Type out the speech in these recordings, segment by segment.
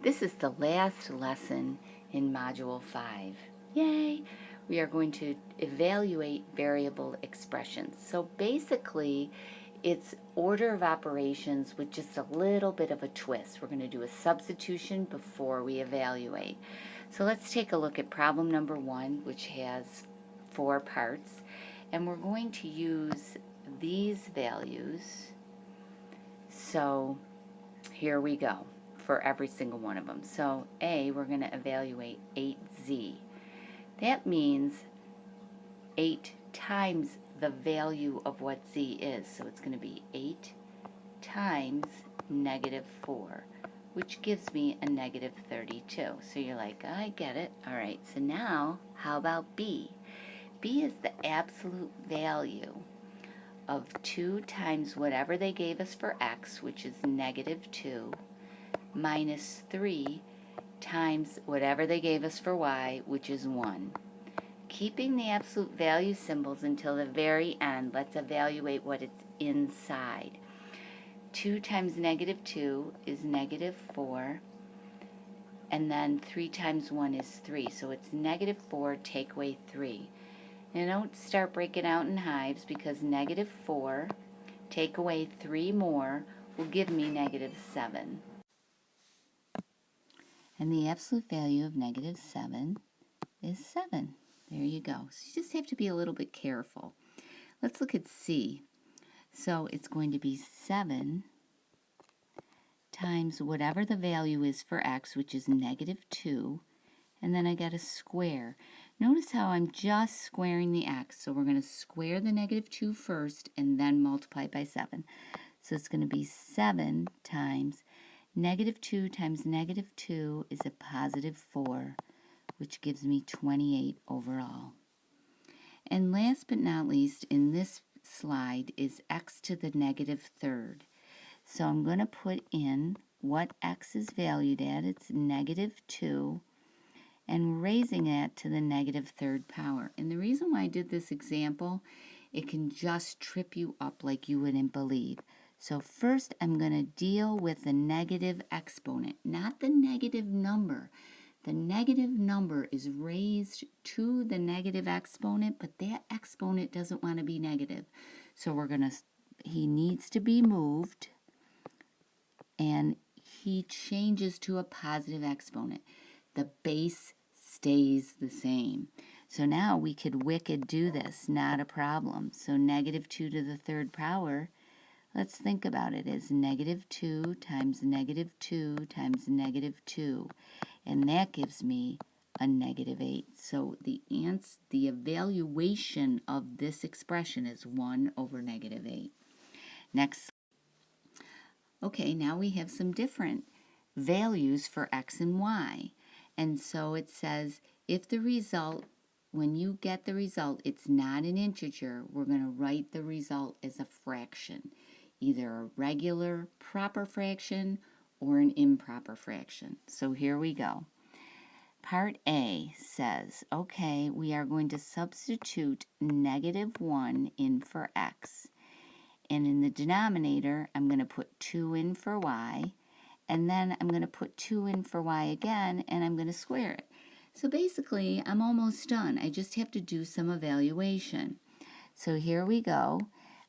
This is the last lesson in Module 5. Yay! We are going to evaluate variable expressions. So basically, it's order of operations with just a little bit of a twist. We're going to do a substitution before we evaluate. So let's take a look at problem number 1, which has 4 parts. And we're going to use these values. So here we go for every single one of them. So A, we're going to evaluate 8z. That means 8 times the value of what z is. So it's going to be 8 times negative 4, which gives me a negative 32. So you're like, I get it. All right, so now how about B? B is the absolute value of 2 times whatever they gave us for x, which is negative 2, minus 3 times whatever they gave us for y, which is 1. Keeping the absolute value symbols until the very end, let's evaluate what it's inside. 2 times negative 2 is negative 4, and then 3 times 1 is 3. So it's negative 4, take away 3. Now don't start breaking out in hives, because negative 4, take away 3 more, will give me negative 7. And the absolute value of negative 7 is 7. There you go. So you just have to be a little bit careful. Let's look at C. So it's going to be 7 times whatever the value is for x, which is negative 2, and then I got a square. Notice how I'm just squaring the x. So we're going to square the negative 2 first and then multiply by 7. So it's going to be 7 times negative 2 times negative 2 is a positive 4, which gives me 28 overall. And last but not least, in this slide is x to the negative third. So I'm going to put in what x is valued at. It's negative 2, and raising it to the negative third power. And the reason why I did this example, it can just trip you up like you wouldn't believe. So first I'm going to deal with the negative exponent, not the negative number. The negative number is raised to the negative exponent, but that exponent doesn't want to be negative. So he needs to be moved, and he changes to a positive exponent. The base stays the same. So now we could wicked do this, not a problem. So negative 2 to the third power, let's think about it as negative 2 times negative 2 times negative 2. And that gives me a negative 8. So the evaluation of this expression is 1 over negative 8. Next. Okay, now we have some different values for x and y. And so it says if the result, when you get the result, it's not an integer, we're going to write the result as a fraction, either a regular proper fraction or an improper fraction. So here we go. Part A says, okay, we are going to substitute negative 1 in for x. And in the denominator, I'm going to put 2 in for y. And then I'm going to put 2 in for y again, and I'm going to square it. So basically, I'm almost done. I just have to do some evaluation. So here we go.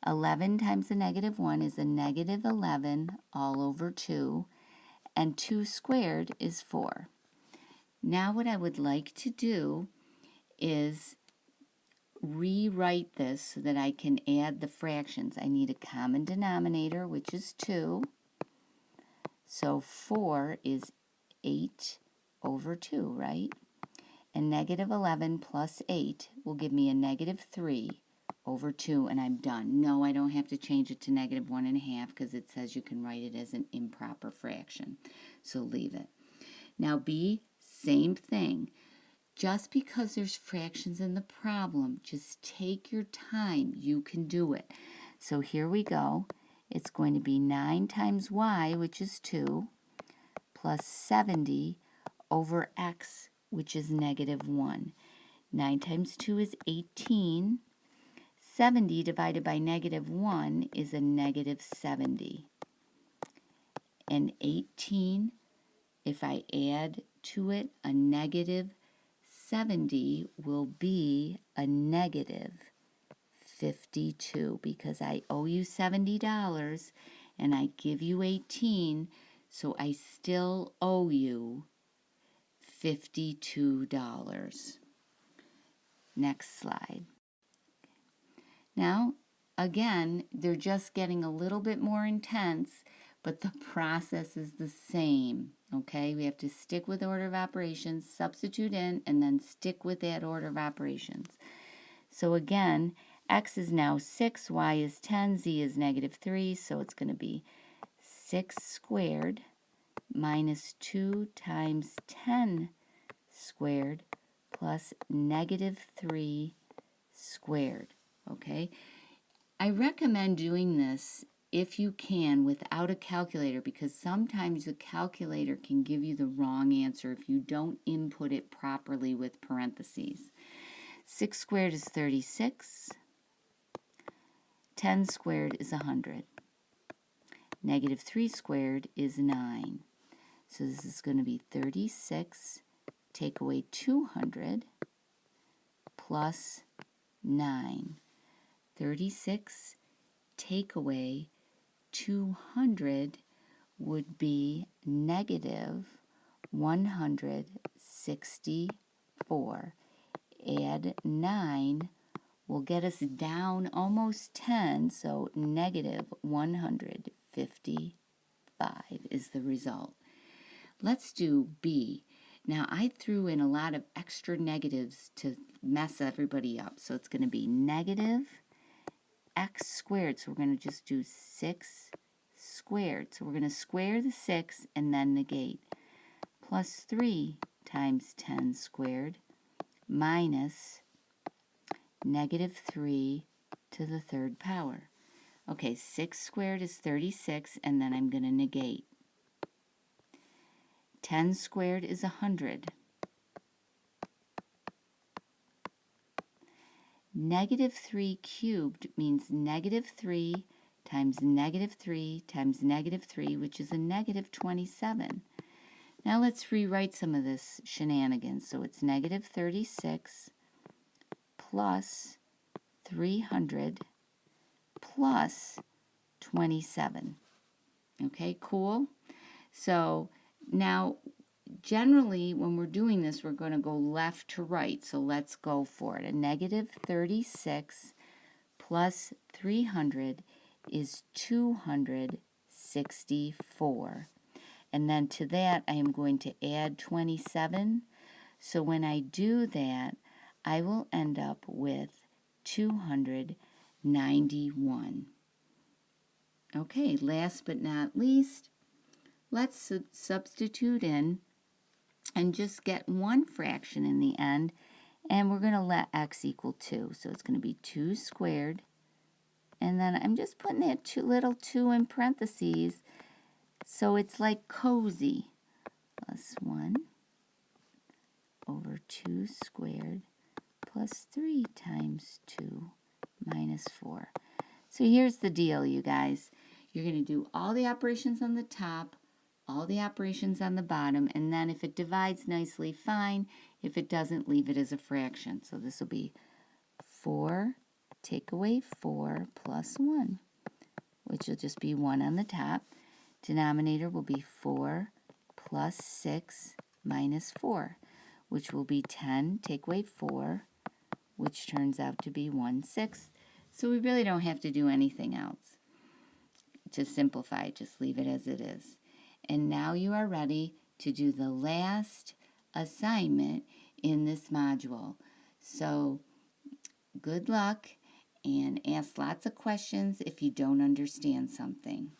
11 times the negative 1 is a negative 11 all over 2, and 2 squared is 4. Now what I would like to do is rewrite this so that I can add the fractions. I need a common denominator, which is 2. So 4 is 8 over 2, right? And negative 11 plus 8 will give me a negative 3 over 2, and I'm done. No, I don't have to change it to negative 1.5 because it says you can write it as an improper fraction. So leave it. Now B, same thing. Just because there's fractions in the problem, just take your time. You can do it. So here we go. It's going to be 9 times y, which is 2, plus 70 over x, which is negative 1. 9 times 2 is 18. 70 divided by negative 1 is a negative 70. And 18 if I add to it a negative 70 will be a negative 52 because I owe you $70 and I give you 18, so I still owe you $52. Next slide. Now, again, they're just getting a little bit more intense, but the process is the same, okay? We have to stick with order of operations, substitute in, and then stick with that order of operations. So again, x is now 6, y is 10, z is negative 3, so it's going to be 6 squared minus 2 times 10 squared plus negative 3 squared, okay? I recommend doing this if you can without a calculator because sometimes the calculator can give you the wrong answer if you don't input it properly with parentheses. 6 squared is 36. 10 squared is 100. Negative 3 squared is 9. So this is going to be 36, take away 200, plus 9. 36 take away 200 would be negative 164. Add 9 will get us down almost 10, so negative 155 is the result. Let's do B. Now, I threw in a lot of extra negatives to mess everybody up, so it's going to be negative x squared, so we're going to just do 6 squared. So we're going to square the 6 and then negate, plus 3 times 10 squared minus negative 3 to the third power. Okay, 6 squared is 36, and then I'm going to negate. 10 squared is 100. Negative 3 cubed means negative 3 times negative 3 times negative 3, which is a negative 27. Now let's rewrite some of this shenanigans. So it's negative 36 plus 300 plus 27. Okay, cool? So now, generally, when we're doing this, we're going to go left to right. So let's go for it. A negative 36 plus 300 is 264. And then to that, I am going to add 27. So when I do that, I will end up with 291. Okay, last but not least, let's substitute in and just get one fraction in the end, and we're going to let x equal 2. So it's going to be 2 squared, and then I'm just putting that little 2 in parentheses, so it's like cozy, plus 1 over 2 squared plus 3 times 2 minus 4. So here's the deal, you guys. You're going to do all the operations on the top, all the operations on the bottom, and then if it divides nicely, fine. If it doesn't, leave it as a fraction. So this will be 4, take away 4 plus 1, which will just be 1 on the top. Denominator will be 4 plus 6 minus 4, which will be 10, take away 4, which turns out to be 1/6. So we really don't have to do anything else. To simplify, just leave it as it is. And now you are ready to do the last assignment in this module. So good luck and ask lots of questions if you don't understand something.